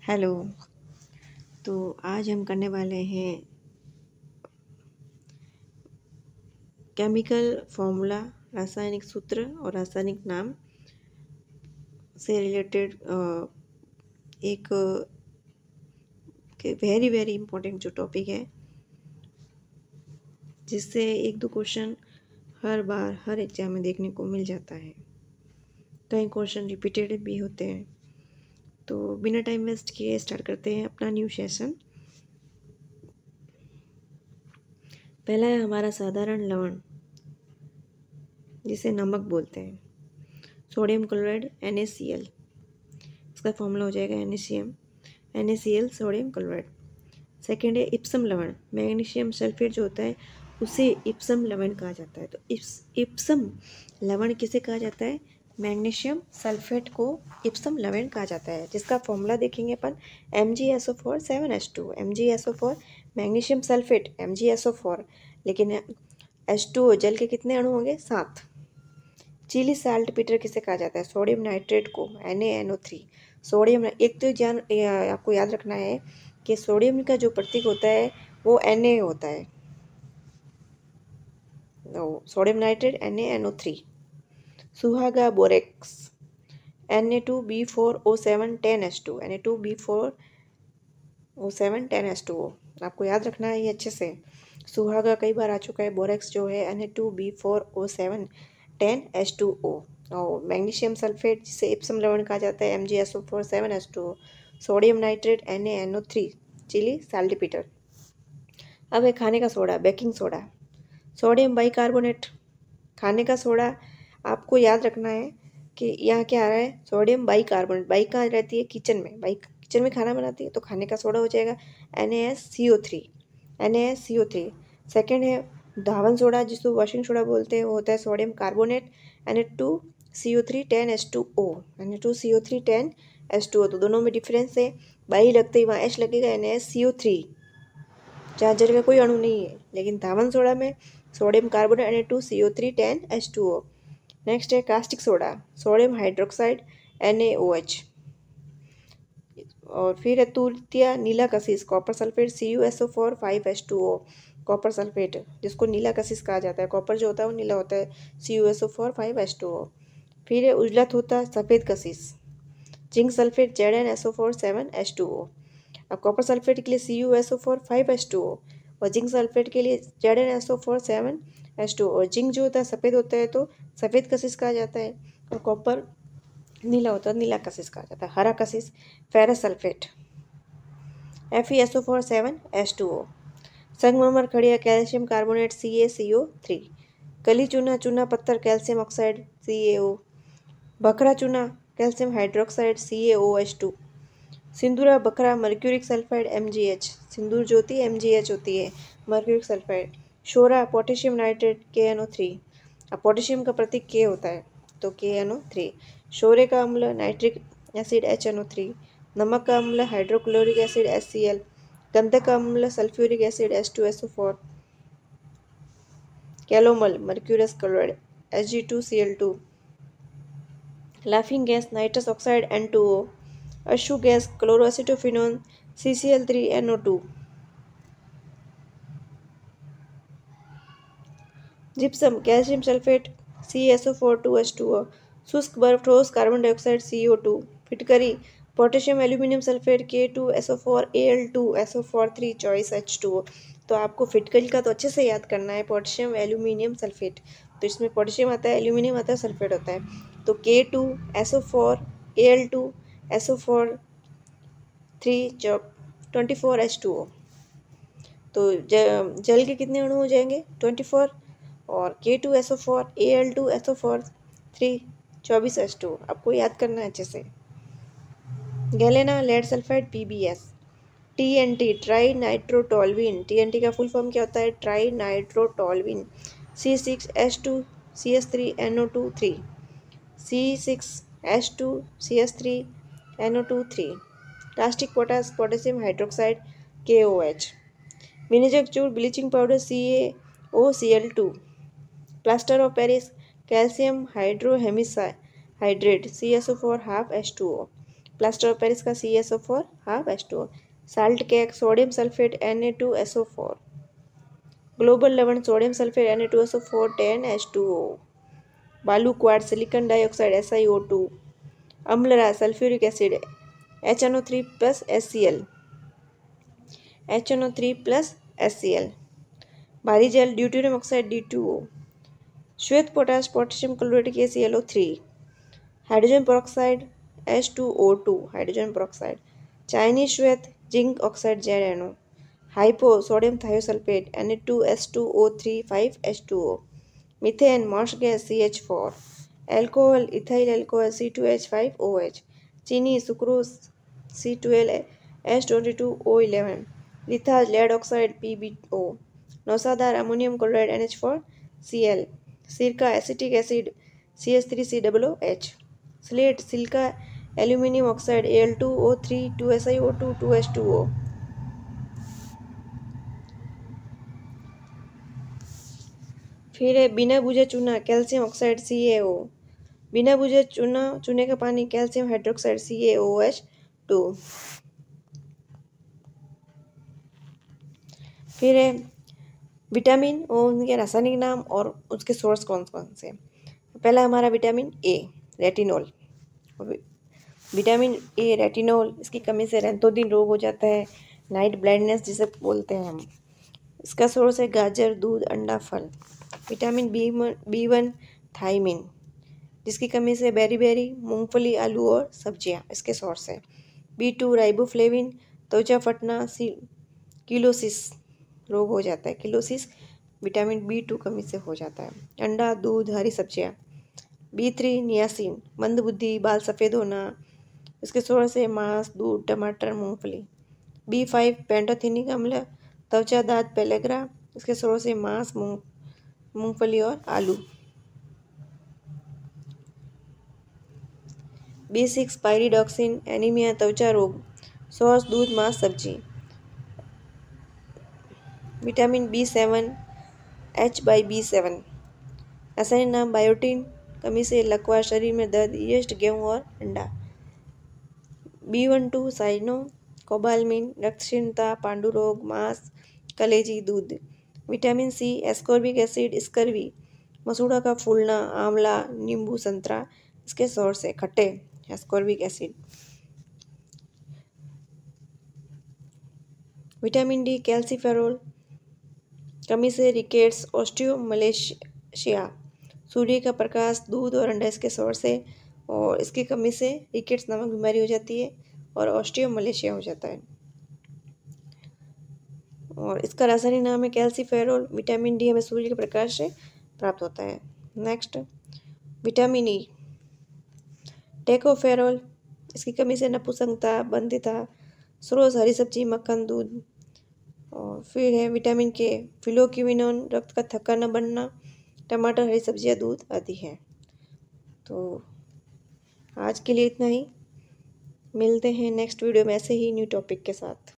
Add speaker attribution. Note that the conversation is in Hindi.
Speaker 1: हेलो। तो आज हम करने वाले हैं केमिकल फॉर्मूला, रासायनिक सूत्र और रासायनिक नाम से रिलेटेड एक वेरी वेरी इम्पोर्टेंट जो टॉपिक है, जिससे एक दो क्वेश्चन हर बार हर एग्जाम में देखने को मिल जाता है। कई क्वेश्चन रिपीटेड भी होते हैं। तो बिना टाइम वेस्ट किए स्टार्ट करते हैं अपना न्यू सेशन। पहला है हमारा साधारण लवण, जिसे नमक बोलते हैं, सोडियम क्लोराइड NaCl। इसका फॉर्मूला हो जाएगा NaCl सोडियम क्लोराइड। सेकेंड है इप्सम लवण, मैग्नीशियम सल्फेट जो होता है उसे इप्सम लवण कहा जाता है। तो इप्सम लवण किसे कहा जाता है? मैग्नीशियम सल्फेट को इप्सम लवण कहा जाता है, जिसका फॉर्मूला देखेंगे अपन MgSO4 7H2। MgSO4 magnesium sulphate MgSO4, लेकिन H2O जल के कितने अणु होंगे? 7। चिली साल्ट पीटर किसे कहा जाता है? सोडियम नाइट्रेट को NaNO3। सोडियम, एक तो आपको याद रखना है कि सोडियम का जो प्रतीक होता है वो Na होता है। Sodium nitrate NaNO3। सुहागा borax Na2B4O7 10H2। Na2B4O7 10H2O आपको याद रखना है ये अच्छे से। सुहागा कई बार आ चुका है। बोरेक्स जो है Na2B4O7 10H2O। और मैग्नीशियम सल्फेट जिसे इप्सम लवण कहा जाता है MgSO4 7H2O। Sodium nitrate NaNO3, Chile saltpetre. अब है खाने का soda, baking soda, sodium bicarbonate. खाने का सोडा आपको याद रखना है कि यहाँ क्या आ रहा है? Sodium bicarbonate. बाइक कहाँ रहती है? किचन में। बाइक किचन में खाना बनाती है, तो खाने का सोडा हो जाएगा NaSCO3। सेकेंड है धावन सोडा, जिसको वॉशिंग सोडा बोलते हैं, वो होता है sodium carbonate Na2CO3 10H2O। Na2CO3 10H2O। तो दोनों में डिफरेंस है। बाई लगते ही वहाँ H लगेगा, NaSCO3, जहाँ जल का कोई अणु नहीं है। लेकिन धावन सोडा में sodium carbonate Na2CO3 10H2O। Next है caustic soda, sodium hydroxide NaOH। और फिर है तृतीय नीला कशिश, copper sulphate CuSO4 5H2O। Copper sulphate जिसको नीला कशिश कहा जाता है, कॉपर जो होता है वो नीला होता है, CuSO4 5H2O। फिर है उजला होता सफ़ेद कशिश, जिंक सल्फेट ZnSO4 7H2O। अब कॉपर सल्फेट के लिए CuSO4 5H2O और जिंक सल्फेट के लिए ZnSO4 7H2O। और जिंक जो होता है सफ़ेद होता है तो सफ़ेद कशिश कहा जाता है, और कॉपर नीला होता है नीला कशिश कहा जाता है। हरा कशिश फेरस सल्फेट FeSO4 7H2O। संगमरमर खड़िया कैल्शियम कार्बोनेट CaCO3। कली चूना चूना पत्थर कैल्शियम ऑक्साइड CaO। बखरा चूना कैल्शियम हाइड्रोक्साइड CaOH2। सिंदूरा बखरा मर्क्यूरिक सल्फाइड MgH। सिंदूर ज्योति MgH होती है, मर्क्यूरिक सल्फाइड। शोरा पोटेशियम नाइट्रेट KNO3। अब पोटेशियम का प्रतीक K होता है तो KNO3। शोरे का अम्ल नाइट्रिक एसिड HNO3। नमक का अम्ल हाइड्रोक्लोरिक एसिड HCl। गंधक का अम्ल sulphuric acid H2SO4। Calomel mercurous chloride Hg2Cl2। Laughing gas nitrous oxide N2O। अश्रु gas chloroacetophenone CCl3NO2। Gypsum calcium sulphate CaSO4 2H2O। शुष्क बर्फ ठोस कार्बन डाइऑक्साइड CO2। फिटकरी potassium aluminium sulphate K2SO4 Al2 SO4 3 choice H2O। तो आपको फिटकरी का तो अच्छे से याद करना है, पोटेशियम एल्यूमिनियम सल्फेट। तो इसमें पोटेशियम आता है, एल्यूमिनियम आता है, सल्फेट होता है। तो K2SO4 Al2 SO4 3 24 H2O। तो जल के कितने अणु हो जाएंगे? 24। और K2SO4 Al2 SO4 3 24 H2O। आपको याद करना है अच्छे से। Galena lead sulphide PbS। TNT trinitrotoluene. TNT का फुल फॉर्म क्या होता है? Trinitrotoluene. C6H2CS3NO2 3। C6H2CS3 NO2 3। Caustic potash potassium hydroxide KOH। विनेजर चूर bleaching powder CaOCl2। Plaster of Paris calcium हाइड्रोहेमिसा hydrate CaSO4 half H2O। Plaster of Paris का CaSO4 half H2O। Salt cake sodium sulphate Na2SO4। Glauber लवण सोडियम सल्फेट Na2SO4 10H2O। बालू क्वार्ट्ज सिलिकॉन डाइऑक्साइड SiO2। अम्लरा sulphuric acid HNO3 plus HCl। HNO3 plus HCl। भारी जल ड्यूटेरियम ऑक्साइड D2O। श्वेत potash potassium chloride KClO3। Hydrogen peroxide H2O2 hydrogen peroxide. Chinese श्वेत zinc oxide ZNO। Hypo sodium thiosulphate Na2S2O3 5H2O। Methane marsh gas CH4। Alcohol ethyl alcohol C2H5OH। चीनी sucrose C12H22O11। Litharge lead oxide PbO। नौसादार अमोनियम क्लोराइड NH4Cl। सिरका acetic acid CH3COOH। Slate silica aluminium oxide Al2O3 2SiO2 2H2O। फिर है बिना बुझे चूना कैल्शियम ऑक्साइड CaO। बिना बुझे चूने का पानी कैल्शियम हाइड्रोक्साइड CaOH2। फिर है विटामिन और उनके रासायनिक नाम और उसके सोर्स कौन कौन से। पहला हमारा vitamin A retinol. Vitamin A retinol इसकी कमी से रैंतोदिन रोग हो जाता है, नाइट ब्लाइंडनेस जिसे बोलते हैं हम। इसका सोर्स है गाजर दूध अंडा फल। विटामिन B1 थायमिन जिसकी कमी से बेरी मूंगफली आलू और सब्जियां इसके सोर्स है। B2 राइबोफ्लेविन त्वचा फटना किलोसिस रोग हो जाता है, किलोसिस विटामिन B2 कमी से हो जाता है। अंडा दूध हरी सब्जियां। B3 नियासिन मंदबुद्धि बाल सफ़ेद होना इसके सोर्स है मांस दूध टमाटर मूंगफली। B5 पेंटोथेनिक अम्ल त्वचा दांत पेलेग्रा इसके सोर्स है मांस मूंगफली और आलू। B6 पायरिडॉक्सिन एनीमिया त्वचा रोग सोर्स दूध मांस सब्जी। विटामिन B7 H/B7 रासायनिक नाम बायोटिन कमी से लकवा शरीर में दर्द यीस्ट गेहूं और अंडा। B12 साइनो कोबालमिन रक्तहीनता पांडु रोग मांस कलेजी दूध। Vitamin C ascorbic acid scurvy मसूड़ा का फूलना आंवला नींबू संतरा इसके सोर्स है खट्टे ascorbic acid. Vitamin D calciferol कमी से रिकेट्स ऑस्टियोमलेशिया। सूर्य का प्रकाश दूध और अंडा इसके सोर्स है और इसकी कमी से रिकेट्स नामक बीमारी हो जाती है और ऑस्टियोमलेशिया हो जाता है। और इसका रासायनिक नाम है कैल्सीफेरोल। विटामिन डी हमें सूर्य के प्रकाश से प्राप्त होता है। नेक्स्ट विटामिन ई टेकोफेरोल इसकी कमी से नपुंसकता बंधिता स्रोत हरी सब्जी मक्खन दूध। और फिर है विटामिन के फिलोक्विनोन रक्त का थक्का न बनना टमाटर हरी सब्जियां दूध आदि है। तो आज के लिए इतना ही, मिलते हैं नेक्स्ट वीडियो में ऐसे ही न्यू टॉपिक के साथ।